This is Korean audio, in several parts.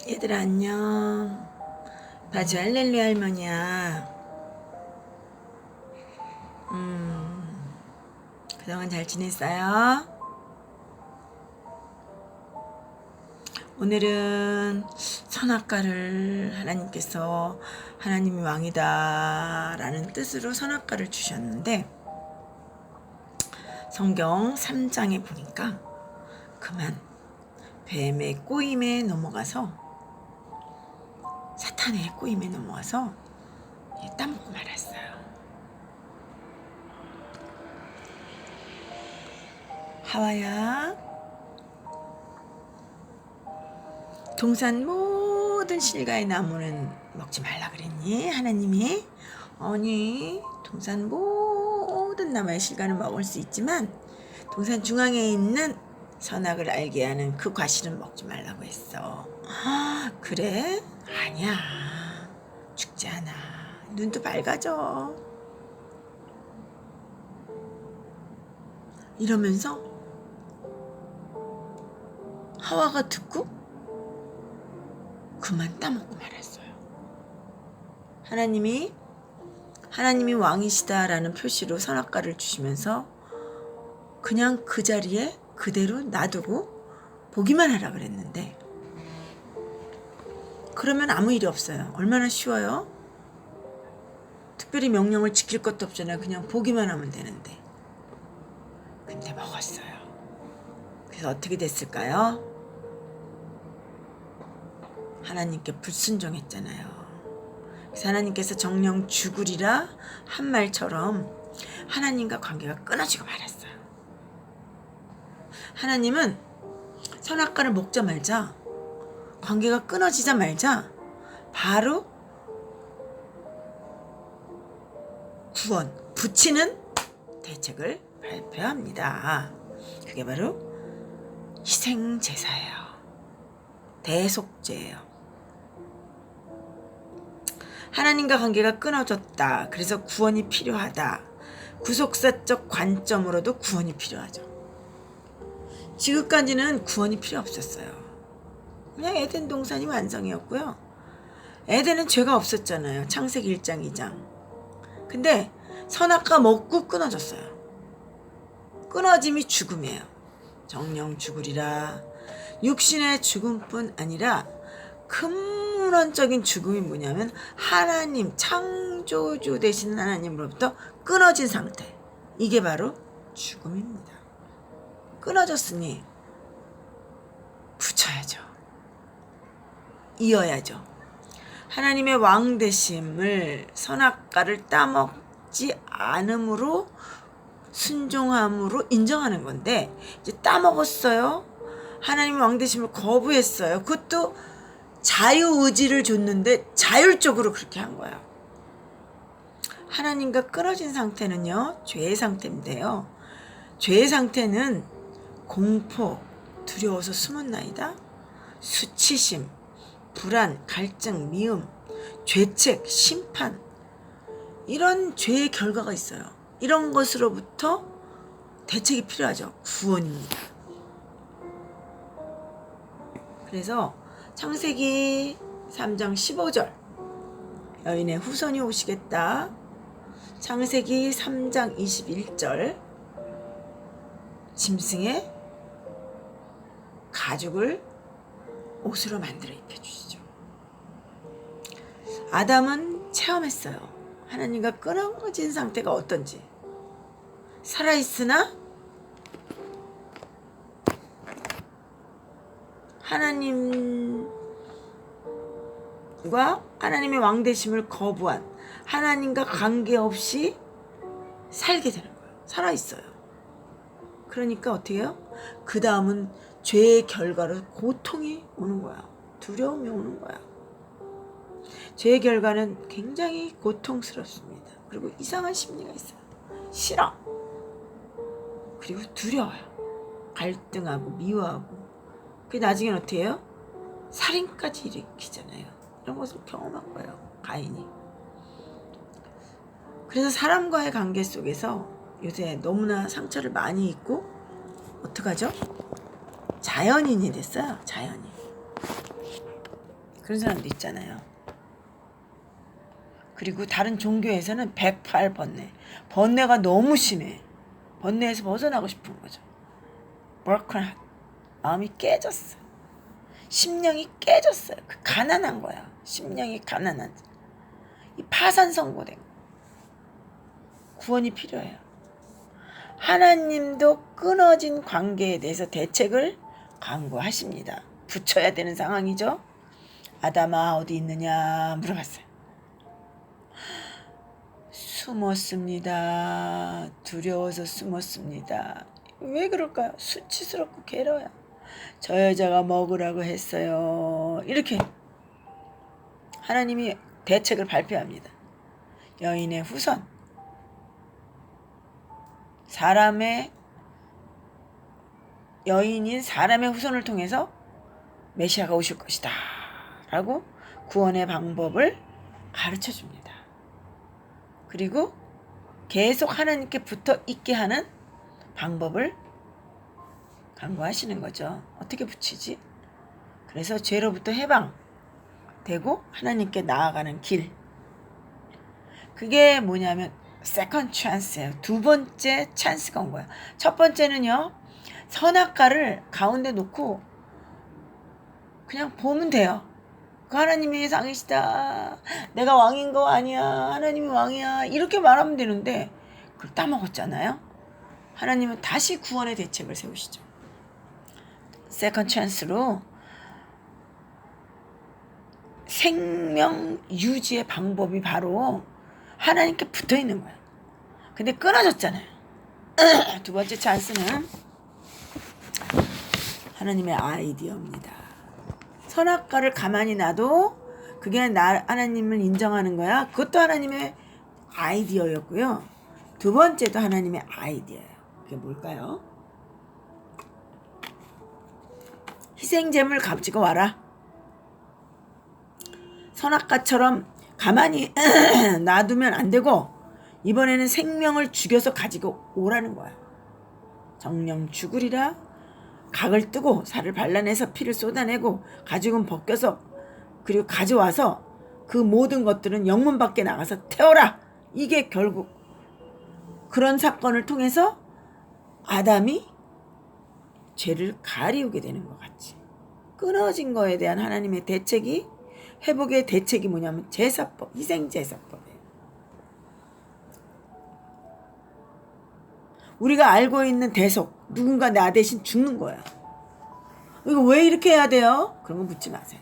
얘들아 안녕. 바지 할렐루야 할머니야. 그동안 잘 지냈어요? 오늘은 선악과를 하나님께서 하나님이 왕이다 라는 뜻으로 선악과를 주셨는데, 성경 3장에 보니까 그만 뱀의 꼬임에 넘어가서, 사탄의 꼬임에 넘어가서 따먹고 말았어요. 하와야, 동산 모든 실과의 나무는 먹지 말라 그랬니? 하나님이? 아니, 동산 모든 나무의 실과는 먹을 수 있지만 동산 중앙에 있는 선악을 알게 하는 그 과실은 먹지 말라고 했어. 아, 그래? 아니야, 죽지 않아. 눈도 밝아져. 이러면서 하와가 듣고 그만 따먹고 말았어요. 하나님이 왕이시다라는 표시로 선악과를 주시면서 그냥 그 자리에 그대로 놔두고 보기만 하라 그랬는데, 그러면 아무 일이 없어요. 얼마나 쉬워요? 특별히 명령을 지킬 것도 없잖아요. 그냥 보기만 하면 되는데. 근데 먹었어요. 그래서 어떻게 됐을까요? 하나님께 불순종했잖아요. 그래서 하나님께서 정령 죽으리라 한 말처럼 하나님과 관계가 끊어지고 말았어요. 하나님은 선악과를 먹자마자, 관계가 끊어지자마자 바로 구원, 붙이는 대책을 발표합니다. 그게 바로 희생제사예요. 대속죄예요. 하나님과 관계가 끊어졌다. 그래서 구원이 필요하다. 구속사적 관점으로도 구원이 필요하죠. 지금까지는 구원이 필요 없었어요. 그냥 에덴 동산이 완성이었고요. 에덴은 죄가 없었잖아요. 창세기 1장 2장. 근데 선악과 먹고 끊어졌어요. 끊어짐이 죽음이에요. 정령 죽으리라. 육신의 죽음뿐 아니라 근원적인 죽음이 뭐냐면 하나님, 창조주 되시는 하나님으로부터 끊어진 상태. 이게 바로 죽음입니다. 끊어졌으니 붙여야죠. 이어야죠. 하나님의 왕 되심을 선악과를 따먹지 않음으로, 순종함으로 인정하는 건데, 이제 따먹었어요. 하나님의 왕 되심을 거부했어요. 그것도 자유의지를 줬는데 자율적으로 그렇게 한 거야. 하나님과 끊어진 상태는요, 죄의 상태인데요. 죄의 상태는 공포, 두려워서 숨었나이다, 수치심, 불안, 갈증, 미움, 죄책, 심판, 이런 죄의 결과가 있어요. 이런 것으로부터 대책이 필요하죠. 구원입니다. 그래서 창세기 3장 15절, 여인의 후손이 오시겠다. 창세기 3장 21절, 짐승의 가죽을 옷으로 만들어 입혀주시죠. 아담은 체험했어요. 하나님과 끊어진 상태가 어떤지. 살아있으나 하나님과 하나님의 왕되심을 거부한, 하나님과 관계없이 살게 되는 거예요. 살아있어요. 그러니까 어떻게 해요? 그 다음은 죄의 결과로 고통이 오는 거야. 두려움이 오는 거야. 죄의 결과는 굉장히 고통스럽습니다. 그리고 이상한 심리가 있어요. 싫어. 그리고 두려워요. 갈등하고 미워하고. 그 나중에는 어떻게 해요? 살인까지 일으키잖아요. 이런 것을 경험한 거예요, 가인이. 그래서 사람과의 관계 속에서 요새 너무나 상처를 많이 입고 어떡하죠? 자연인이 됐어요. 자연인. 그런 사람도 있잖아요. 그리고 다른 종교에서는 108번뇌. 번뇌가 너무 심해. 번뇌에서 벗어나고 싶은 거죠. broken. 마음이 깨졌어. 심령이 깨졌어요. 그 가난한 거야. 심령이 가난한. 이 파산 선고된 거. 구원이 필요해요. 하나님도 끊어진 관계에 대해서 대책을 강구하십니다. 붙여야 되는 상황이죠. 아담아 어디 있느냐 물어봤어요. 숨었습니다. 두려워서 숨었습니다. 왜 그럴까요? 수치스럽고 괴로워요. 저 여자가 먹으라고 했어요. 이렇게 하나님이 대책을 발표합니다. 여인의 후손. 여인인 사람의 후손을 통해서 메시아가 오실 것이다 라고 구원의 방법을 가르쳐 줍니다. 그리고 계속 하나님께 붙어 있게 하는 방법을 강구하시는 거죠. 어떻게 붙이지? 그래서 죄로부터 해방되고 하나님께 나아가는 길. 그게 뭐냐면 세컨드 찬스예요. 두 번째 찬스가 온 거야. 첫 번째는요. 선악과를 가운데 놓고 그냥 보면 돼요. 그 하나님이 상이시다. 내가 왕인 거 아니야. 하나님이 왕이야. 이렇게 말하면 되는데 그걸 따먹었잖아요. 하나님은 다시 구원의 대책을 세우시죠. 세컨드 찬스로 생명 유지의 방법이 바로 하나님께 붙어 있는 거야. 근데 끊어졌잖아요. 두 번째 찬스는 하나님의 아이디어입니다. 선악과를 가만히 놔도 그게 하나님을 인정하는 거야. 그것도 하나님의 아이디어였고요. 두 번째도 하나님의 아이디어예요. 그게 뭘까요? 희생제물 값지고 와라. 선악과처럼 가만히 놔두면 안 되고 이번에는 생명을 죽여서 가지고 오라는 거야. 정령 죽으리라. 각을 뜨고 살을 발라내서 피를 쏟아내고 가죽은 벗겨서 그리고 가져와서 그 모든 것들은 영문 밖에 나가서 태워라. 이게 결국 그런 사건을 통해서 아담이 죄를 가리우게 되는 것 같지. 끊어진 거에 대한 하나님의 대책이, 회복의 대책이 뭐냐면 제사법, 희생제사법이에요. 우리가 알고 있는 대속, 누군가 나 대신 죽는 거야. 이거 왜 이렇게 해야 돼요? 그런 거 묻지 마세요.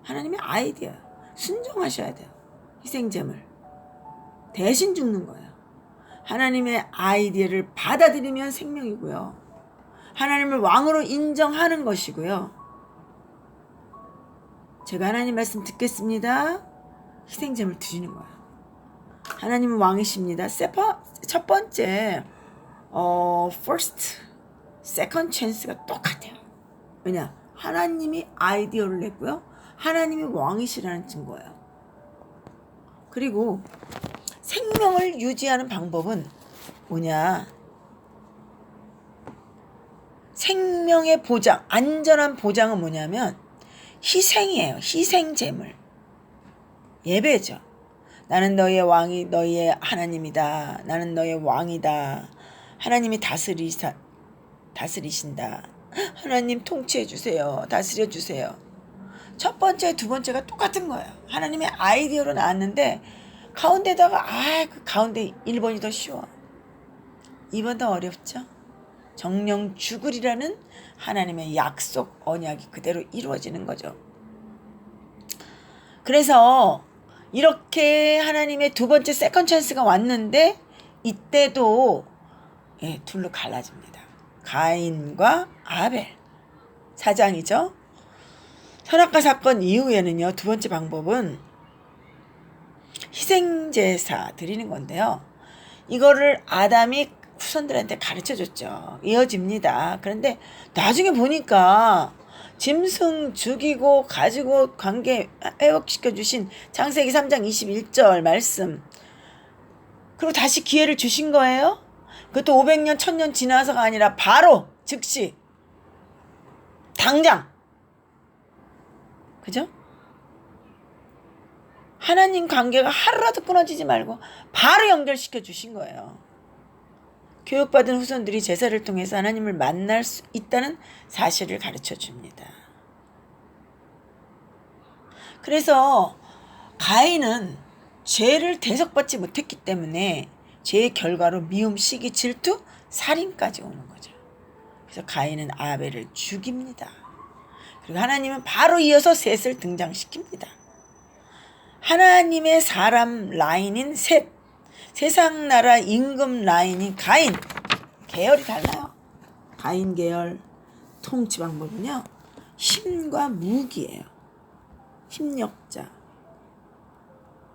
하나님의 아이디어, 순종하셔야 돼요. 희생제물 대신 죽는 거예요. 하나님의 아이디어를 받아들이면 생명이고요. 하나님을 왕으로 인정하는 것이고요. 제가 하나님 말씀 듣겠습니다. 희생제물 드리는 거예요. 하나님은 왕이십니다. 첫 번째 first, second chance가 똑같아요. 왜냐? 하나님이 아이디어를 냈고요. 하나님이 왕이시라는 증거예요. 그리고 생명을 유지하는 방법은 뭐냐? 생명의 보장, 안전한 보장은 뭐냐면 희생이에요. 희생제물. 예배죠. 나는 너희의 왕이 너희의 하나님이다. 나는 너희의 왕이다. 하나님이 다스리신다. 하나님 통치해 주세요. 다스려 주세요. 첫 번째, 두 번째가 똑같은 거예요. 하나님의 아이디어로 나왔는데 가운데다가 그 가운데 1번이 더 쉬워. 2번 더 어렵죠. 정령 죽으리라는 하나님의 약속, 언약이 그대로 이루어지는 거죠. 그래서 이렇게 하나님의 두 번째 세컨드 찬스가 왔는데 이때도 둘로 갈라집니다. 가인과 아벨. 4장이죠. 선악과 사건 이후에는요. 두 번째 방법은 희생제사 드리는 건데요. 이거를 아담이 후손들한테 가르쳐줬죠. 이어집니다. 그런데 나중에 보니까 짐승 죽이고 가지고 관계 회복시켜주신 창세기 3장 21절 말씀, 그리고 다시 기회를 주신 거예요. 그것도 500년 1000년 지나서가 아니라 바로 즉시 당장. 그죠? 하나님 관계가 하루라도 끊어지지 말고 바로 연결시켜 주신 거예요. 교육받은 후손들이 제사를 통해서 하나님을 만날 수 있다는 사실을 가르쳐 줍니다. 그래서 가인은 죄를 대속받지 못했기 때문에 죄의 결과로 미움, 시기, 질투, 살인까지 오는 거죠. 그래서 가인은 아벨을 죽입니다. 그리고 하나님은 바로 이어서 셋을 등장시킵니다. 하나님의 사람 라인인 셋, 세상 나라 임금 라인인 가인, 계열이 달라요. 가인 계열 통치 방법은요, 힘과 무기예요. 힘력자,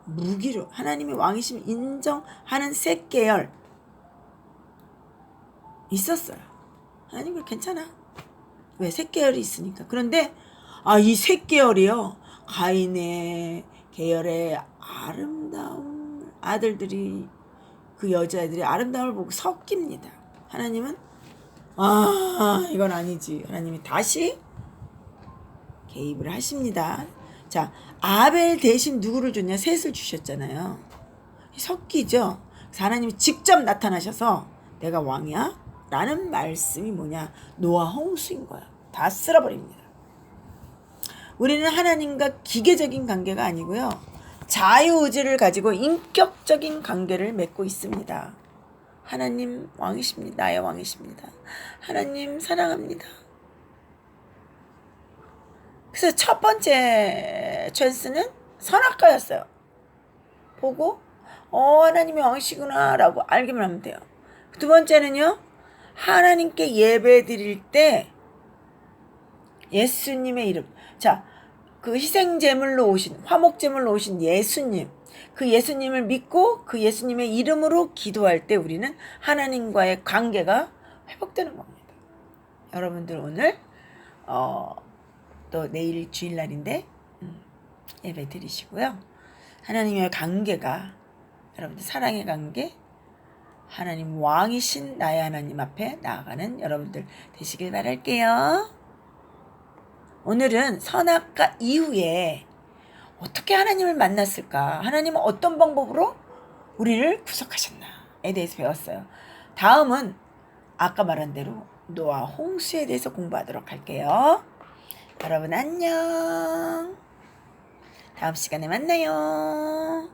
무기로 하나님의 왕이심 인정하는 셋 계열 있었어요. 하나님 그 괜찮아. 왜? 셋 계열이 있으니까. 그런데 이 셋 계열이요, 가인의 계열의 아름다운 아들들이, 그 여자애들이 아름다움을 보고 섞입니다. 하나님은 이건 아니지. 하나님이 다시 개입을 하십니다. 자, 아벨 대신 누구를 줬냐? 셋을 주셨잖아요. 섞이죠. 그래서 하나님이 직접 나타나셔서 내가 왕이야? 라는 말씀이 뭐냐? 노아 홍수인 거야. 다 쓸어버립니다. 우리는 하나님과 기계적인 관계가 아니고요, 자유의지를 가지고 인격적인 관계를 맺고 있습니다. 하나님 왕이십니다. 나의 왕이십니다. 하나님 사랑합니다. 그래서 첫 번째 찬스는 선악과였어요. 보고 하나님이 왕이시구나 라고 알기만 하면 돼요. 두 번째는요, 하나님께 예배 드릴 때 예수님의 이름, 자, 그 희생제물로 오신, 화목제물로 오신 예수님, 그 예수님을 믿고 그 예수님의 이름으로 기도할 때 우리는 하나님과의 관계가 회복되는 겁니다. 여러분들 오늘 또 내일 주일날인데 예배 드리시고요. 하나님의 관계가, 여러분들 사랑의 관계, 하나님 왕이신 나의 하나님 앞에 나아가는 여러분들 되시길 바랄게요. 오늘은 선악과 이후에 어떻게 하나님을 만났을까? 하나님은 어떤 방법으로 우리를 구속하셨나에 대해서 배웠어요. 다음은 아까 말한 대로 노아 홍수에 대해서 공부하도록 할게요. 여러분 안녕. 다음 시간에 만나요.